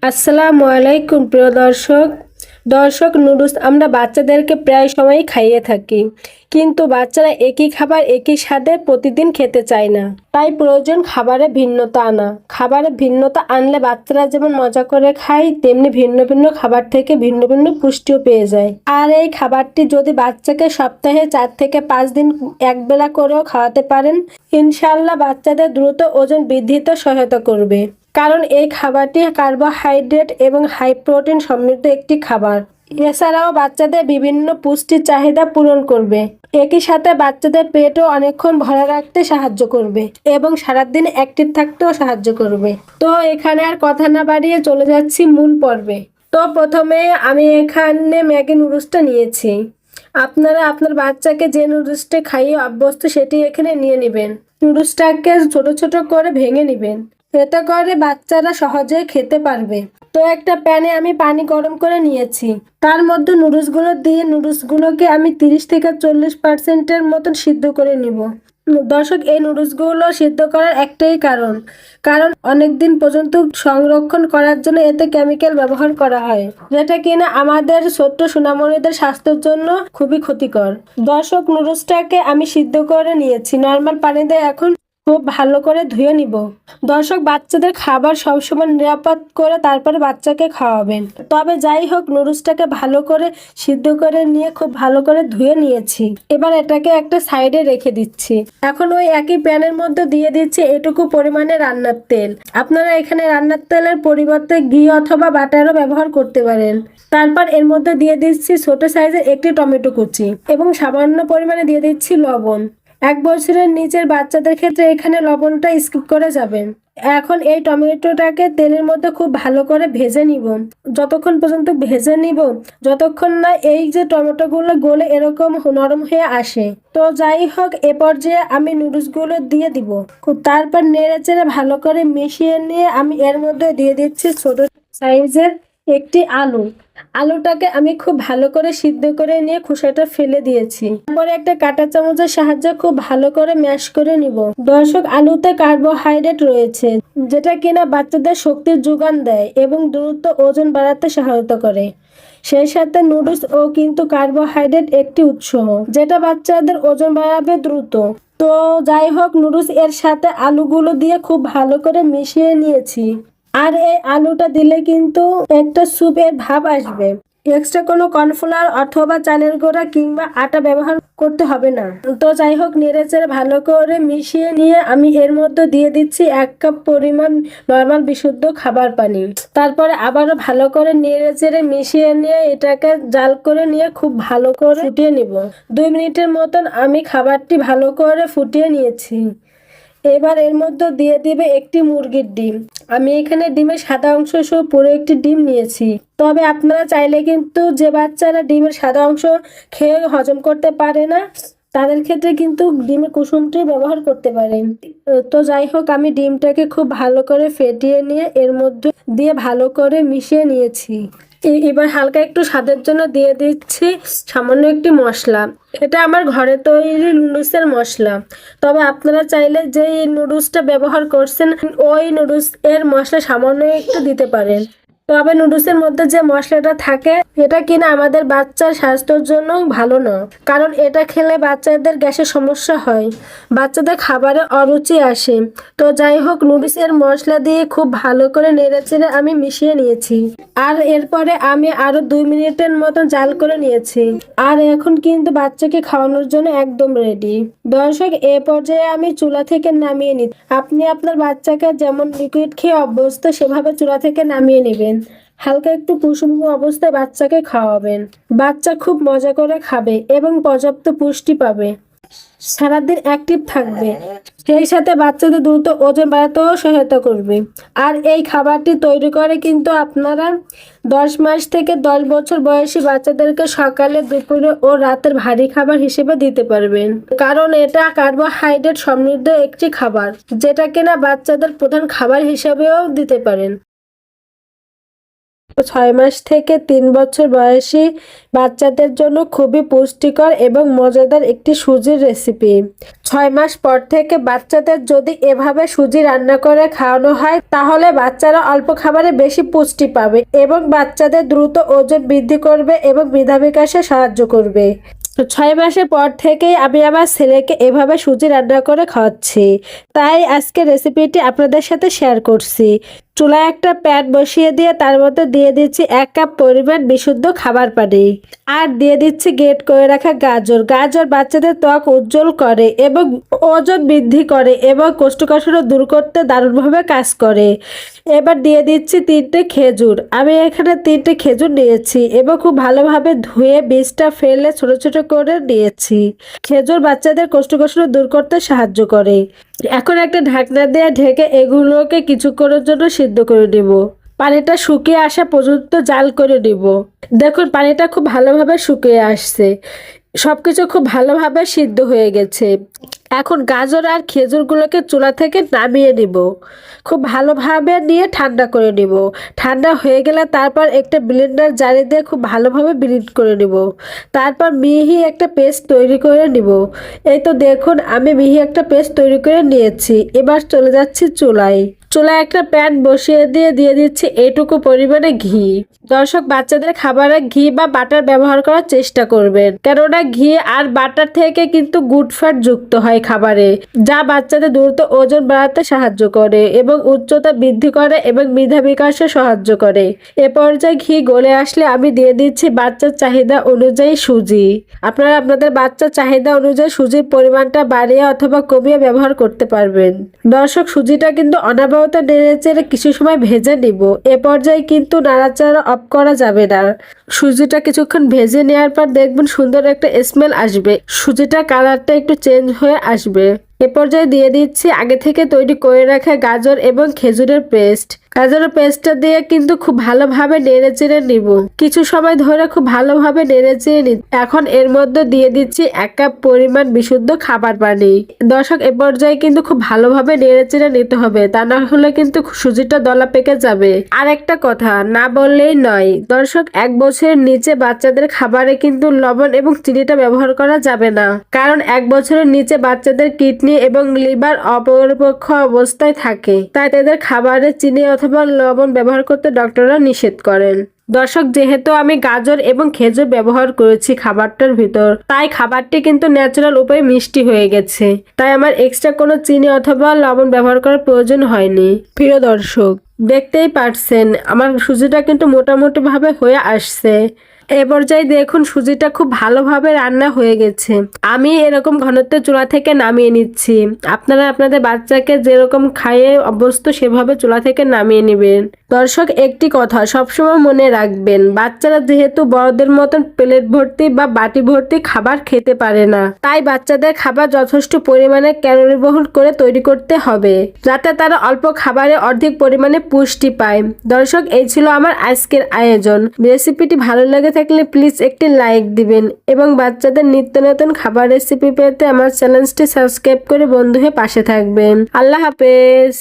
আসসালামু আলাইকুম প্রিয় দর্শক। নুডলস আমরা বাচ্চাদেরকে প্রায় সময়ই খাইয়ে থাকি, কিন্তু বাচ্চারা একই খাবার একই স্বাদে প্রতিদিন খেতে চায় না। তাই প্রয়োজন খাবারে ভিন্নতা আনা। খাবারে ভিন্নতা আনলে বাচ্চারা যেমন মজা করে খায়, তেমনি ভিন্ন ভিন্ন খাবার থেকে ভিন্ন ভিন্ন পুষ্টিও পেয়ে যায়। আর এই খাবারটি যদি বাচ্চাকে সপ্তাহে 4 থেকে 5 দিন একবেলা করেও খাওয়াতে পারেন, ইনশাআল্লাহ বাচ্চাদের দ্রুত ওজন বৃদ্ধিতে সহায়তা করবে। কারণ এই খাবারটি কার্বোহাইড্রেট এবং হাই প্রোটিন সমৃদ্ধ একটি খাবার। এছাড়াও বাচ্চাদের বিভিন্ন পুষ্টির চাহিদা পূরণ করবে। একই সাথে বাচ্চাদের পেটও অনেকক্ষণ ভরা রাখতে সাহায্য করবে এবং সারাদিন অ্যাক্টিভ থাকতেও সাহায্য করবে। তো এখানে আর কথা না বাড়িয়ে চলে যাচ্ছি মূল পর্বে। তো প্রথমে আমি এখানে ম্যাগি নুডলসটা নিয়েছি। আপনারা আপনার বাচ্চাকে যে নুডলসটা খাইয়ে অভ্যস্ত সেটি এখানে নিয়ে নেবেন। নুডলসটাকে ছোট ছোট করে ভেঙে নেবেন, এতে করে বাচ্চারা সহজে খেতে পারবে। তো একটা প্যানে আমি পানি গরম করে নিয়েছি। তার মধ্যে নুডলসগুলো দিয়ে নুডলসগুলোকে আমি 30 থেকে 40% মতন সিদ্ধ করে নিব। দর্শক, এই নুডলসগুলো সিদ্ধ করার একটাই কারণ অনেক দিন পর্যন্ত সংরক্ষণ করার জন্য এতে কেমিক্যাল ব্যবহার করা হয়, যেটা কিনা আমাদের ছোট্ট সোনামণিদের স্বাস্থ্যের জন্য খুবই ক্ষতিকর। দর্শক, নুডলসটাকে আমি সিদ্ধ করে নিয়েছি। নর্মাল পানিতে এখন খুব ভালো করে ধুয়ে নিব। দর্শক, বাচ্চাদের খাবার সবসময় নিরাপদ করে তারপরে বাচ্চাকে খাওয়াবেন। তবে যাই হোক, নুডলসটাকে ভালো করে সিদ্ধ করে নিয়ে খুব ভালো করে ধুয়ে নিয়েছি। এবার এটাকে একটা সাইডে রেখে দিচ্ছি। এখন ওই একই প্যানের মধ্যে দিয়ে দিচ্ছি এটুকু পরিমাণে রান্নার তেল। আপনারা এখানে রান্নার তেলের পরিবর্তে ঘি অথবা বাটারও ব্যবহার করতে পারেন। তারপর এর মধ্যে দিয়ে দিচ্ছি ছোট সাইজের একটি টমেটো কুচি এবং সামান্য পরিমাণে দিয়ে দিচ্ছি লবণ। 1 বছরের নিচের বাচ্চাদের ক্ষেত্রে এখানে লবণটা স্কিপ করে যাবেন। এখন এই টমেটোটাকে তেলের মধ্যে খুব ভালো করে ভেজে নিব। যতক্ষণ পর্যন্ত ভেজে নিব, যতক্ষণ না এই যে টমেটোগুলো গলে এরকম নরম হয়ে আসে। তো যাই হোক, এ পর্যায়ে আমি নুডলসগুলো দিয়ে দিব। তারপর নেড়ে চেড়ে ভালো করে মিশিয়ে নিয়ে আমি এর মধ্যে দিয়ে দিচ্ছি ছোট সাইজের একটি আলুটাকে আমি খুব ভালো করে সিদ্ধ করে নিয়ে খোসাটা ফেলে দিয়েছি। তারপরে একটা কাঁটা চামচের সাহায্যে খুব ভালো করে ম্যাশ করে নিব। দর্শক, আলুতে কার্বোহাইড্রেট রয়েছে, যেটা কিনা বাচ্চাদের শক্তির যোগান দেয় এবং দ্রুত ওজন বাড়াতে সহায়তা করে। সেই সাথে নুডলস ও কিন্তু কার্বোহাইড্রেট একটি উৎস, যেটা বাচ্চাদের ওজন বাড়াবে দ্রুত। তো যাই হোক, নুডলস এর সাথে আলুগুলো দিয়ে খুব ভালো করে মিশিয়ে নিয়েছি। আর এই আলুটা দিলে কিন্তু একটা স্যুপের ভাব আসবে। এক্সট্রা কোনো কর্নফ্লাওয়ার অথবা চালের গুঁড়া কিংবা আটা ব্যবহার করতে হবে না। তো যাই হোক, নেড়েচেড়ে ভালো করে মিশিয়ে নিয়ে আমি এর মধ্যে দিয়ে দিচ্ছি 1 কাপ পরিমাণ নর্মাল বিশুদ্ধ খাবার পানি। তারপরে আবারও ভালো করে নেড়েচেড়ে মিশিয়ে নিয়ে এটাকে জাল করে নিয়ে খুব ভালো করে ফুটিয়ে নিব। 2 মিনিটের মতন আমি খাবারটি ভালো করে ফুটিয়ে নিয়েছি। এবার এর মধ্যে দিয়ে দিবে একটি মুরগির ডিম। আমি এখানে ডিমের সাদা অংশ সহ পুরো একটি ডিম নিয়েছি। তবে আপনারা চাইলে কিন্তু যে বাচ্চারা ডিমের সাদা অংশ খেয়ে হজম করতে পারে না, তাদের ক্ষেত্রে কিন্তু ডিমের কুসুমটি ব্যবহার করতে পারেন। তো যাই হোক, আমি ডিমটাকে খুব ভালো করে ফেটিয়ে নিয়ে এর মধ্যে দিয়ে ভালো করে মিশিয়ে নিয়েছি। এবার হালকা একটু স্বাদের জন্য দিয়ে দিচ্ছি সামান্য একটি মশলা। এটা আমার ঘরে তৈরি নুডলসের মশলা। তবে আপনারা চাইলে যেই নুডলসটা ব্যবহার করছেন ওই নুডলস এর মশলা সামান্য একটু দিতে পারেন। তবে নুডলসের মধ্যে যে মশলাটা থাকে এটা কিনা আমাদের বাচ্চার স্বাস্থ্যের জন্য ভালো না, কারণ এটা খেলে বাচ্চাদের গ্যাসের সমস্যা হয়, বাচ্চাদের খাবারে অরুচি আসে। তো যাই হোক, নুডলস এর মশলা দিয়ে খুব ভালো করে নেড়েচেড়ে আমি মিশিয়ে নিয়েছি। আর এরপরে আমি আরো 2 মিনিটের মতো জাল করে নিয়েছি। আর এখন কিন্তু বাচ্চাকে খাওয়ানোর জন্য একদম রেডি। দর্শক, এ পর্যায়ে আমি চুলা থেকে নামিয়ে নিই। আপনি আপনার বাচ্চাকে যেমন লিকুইড খেয়ে অভ্যস্ত সেভাবে চুলা থেকে নামিয়ে নেবেন। হালকা একটু কুসুম অবস্থায় বাচ্চাকে খাওয়াবেন। বাচ্চা খুব মজা করে খাবে এবং পর্যাপ্ত পুষ্টি পাবে, সারাদিন অ্যাক্টিভ থাকবে। সেই সাথে বাচ্চাদের দ্রুত ওজন বাড়াতেও সহায়তা করবে। আর এই খাবারটি তৈরি করে কিন্তু আপনারা 10 মাস থেকে 10 বছর বয়সী বাচ্চাদেরকে সকালে, দুপুরে ও রাতের ভারী খাবার হিসেবে দিতে পারবেন। কারণ এটা কার্বোহাইড্রেট সমৃদ্ধ একটি খাবার, যেটা কিনা বাচ্চাদের প্রধান খাবার হিসেবেও দিতে পারেন। 6 মাস থেকে 3 বছর বয়সী বাচ্চাদের জন্য খুবই পুষ্টিকর এবং মজাদার একটি সুজির রেসিপি। 6 মাস পর থেকে বাচ্চাদের যদি এভাবে সুজি রান্না করে খাওয়ানো হয় তাহলে বাচ্চারা অল্প খাবারে বেশি পুষ্টি পাবে এবং বাচ্চাদের দ্রুত ওজন বৃদ্ধি করবে এবং মেধা বিকাশে সাহায্য করবে। 6 মাসের পর থেকেই আমি আমার ছেলেকে এভাবে সুজি রান্না করে খাওয়াচ্ছি, তাই আজকে রেসিপিটি আপনাদের সাথে শেয়ার করছি। চুলায় একটা প্যান বসিয়ে দিয়ে তার মধ্যে দিয়ে দিচ্ছি 1 কাপ পরিমাণ বিশুদ্ধ খাবার পানি, আর দিয়ে দিচ্ছি গ্রেট করে রাখা গাজর। গাজর বাচ্চাদের ত্বক উজ্জ্বল করে এবং ওজন বৃদ্ধি করে এবং কোষ্ঠকাঠিন্য দূর করতে দারুণভাবে কাজ করে। এবার দিয়ে দিচ্ছি 3টে খেজুর। আমি এখানে 3টে খেজুর নিয়েছি এবং খুব ভালোভাবে ধুয়ে বীজটা ফেলে ছোট ছোট করে নিয়েছি। খেজুর বাচ্চাদের কোষ্ঠকাঠিন্য দূর করতে সাহায্য করে। এখন একটা ঢাকনা দিয়ে ঢেকে এগুলোকে কিছুক্ষণের জন্য সিদ্ধ করে নিব। পানিটা শুকিয়ে আসা পর্যন্ত জাল করে নিব। দেখুন পানিটা খুব ভালোভাবে শুকিয়ে আসছে, সবকিছু খুব ভালোভাবে সিদ্ধ হয়ে গেছে। এখন গাজর আর খেজুরগুলোকে চুলা থেকে নামিয়ে নিব। খুব ভালোভাবে নিয়ে ঠান্ডা করে নিব। ঠান্ডা হয়ে গেলে তারপর একটা ব্লেন্ডার জারে দিয়ে খুব ভালোভাবে ব্লেন্ড করে নিব। তারপর মিহি একটা পেস্ট তৈরি করে নিব। এই তো দেখুন আমি মিহি একটা পেস্ট তৈরি করে নিয়েছি। এবার চলে যাচ্ছি চুলায়। চুলায় একটা প্যান বসিয়ে দিয়ে দিচ্ছি এইটুকু পরিমাণে ঘি। দর্শক, বাচ্চাদের খাবারে ঘি বা বাটার ব্যবহার করার চেষ্টা করবেন, কেননা ঘি আর বাটার থেকে কিন্তু গুড ফ্যাট যুক্ত হয় খাবারে, যা বাচ্চাদের দ্রুত ওজন বাড়াতে সাহায্য করে এবং উচ্চতা বৃদ্ধি করে এবং মেধা বিকাশে সাহায্য করে। এ পর্যায়ে ঘি গলে আসলে আমি দিয়ে দিচ্ছি বাচ্চার চাহিদা অনুযায়ী সুজি। আপনারা আপনাদের বাচ্চার চাহিদা অনুযায়ী সুজির পরিমাণটা বাড়িয়ে অথবা কমিয়ে ব্যবহার করতে পারবেন। দর্শক, সুজিটা কিন্তু অনাবরত নেড়েচেড়ে কিছু সময় ভেজে নিব। এ পর্যায়ে কিন্তু নাড়াচাড়া অফ করা যাবে না। সুজিটা কিছুক্ষণ ভেজে নেওয়ার পর দেখবেন সুন্দর একটা স্মেল আসবে, সুজিটা কালারটা একটু চেঞ্জ হয়ে আসবে। এ পর্যায়ে দিয়ে দিচ্ছি আগে থেকে তৈরি করে রাখা গাজর এবং খেজুরের পেস্ট। গাজরের পেস্টটা দিয়ে কিন্তু খুব ভালোভাবে নেড়ে চেড়ে নিব। কিছু সময় ধরে খুব ভালোভাবে নেড়ে চেড়ে নিব। এখন এর মধ্যে দিয়ে দিচ্ছি 1 কাপ পরিমাণ বিশুদ্ধ খাবার পানি। দর্শক, এ পর্যায়ে কিন্তু খুব ভালোভাবে নেড়ে চেড়ে নিতে হবে, তা না হলে কিন্তু সুজিটা দলা পেকে যাবে। আর একটা কথা না বললেই নয় দর্শক, 1 বছরের নিচে বাচ্চাদের খাবারে কিন্তু লবণ এবং চিনিটা ব্যবহার করা যাবে না, কারণ 1 বছরের নিচে বাচ্চাদের কিডনি এবং লিভার অপরিপক্ক অবস্থায় থাকে, তাই তাদের খাবারে চিনি অথবা লবণ ব্যবহার করতে ডক্টররা নিষেধ করেন। দর্শক, যেহেতু আমি গাজর এবং খেজুর ব্যবহার করেছি খাবারটার ভিতর, তাই খাবারটি কিন্তু ন্যাচারাল উপায়ে মিষ্টি হয়ে গেছে, তাই আমার এক্সট্রা কোনো চিনি অথবা লবণ ব্যবহার করার প্রয়োজন হয়নি। প্রিয় দর্শক, দেখতেই পারছেন আমার সুজিটা কিন্তু মোটামুটি ভাবে হয়ে আসছে। এ পর্যায়ে দেখুন সুজিটা খুব ভালোভাবে রান্না হয়ে গেছে। আমি এরকম ঘনত্বে চুলা থেকে নামিয়ে নিচ্ছি। আপনারা আপনাদের বাচ্চাকে যেরকম খাইয়ে অভ্যস্ত সেভাবে চুলা থেকে নামিয়ে নেবেন। দর্শক, একটি কথা সবসময় মনে রাখবেন, বাচ্চারা যেহেতু বড়দের মতন প্লেট ভর্তি বা বাটি ভর্তি খাবার খেতে পারে না, তাই বাচ্চাদের খাবার যথেষ্ট পরিমাণে ক্যালোরি বহন করে তৈরি করতে হবে, যাতে তারা অল্প খাবারে অর্ধেক পরিমাণে পুষ্টি পায়। দর্শক, এই ছিল আমার আজকের আয়োজন। রেসিপিটি ভালো লাগে থাকলে প্লিজ একটি লাইক দিবেন এবং বাচ্চাদের নিত্য নতুন খাবার রেসিপি পেতে আমার চ্যানেলটি সাবস্ক্রাইব করে বন্ধু হয়ে পাশে থাকবেন। আল্লাহ হাফেজ।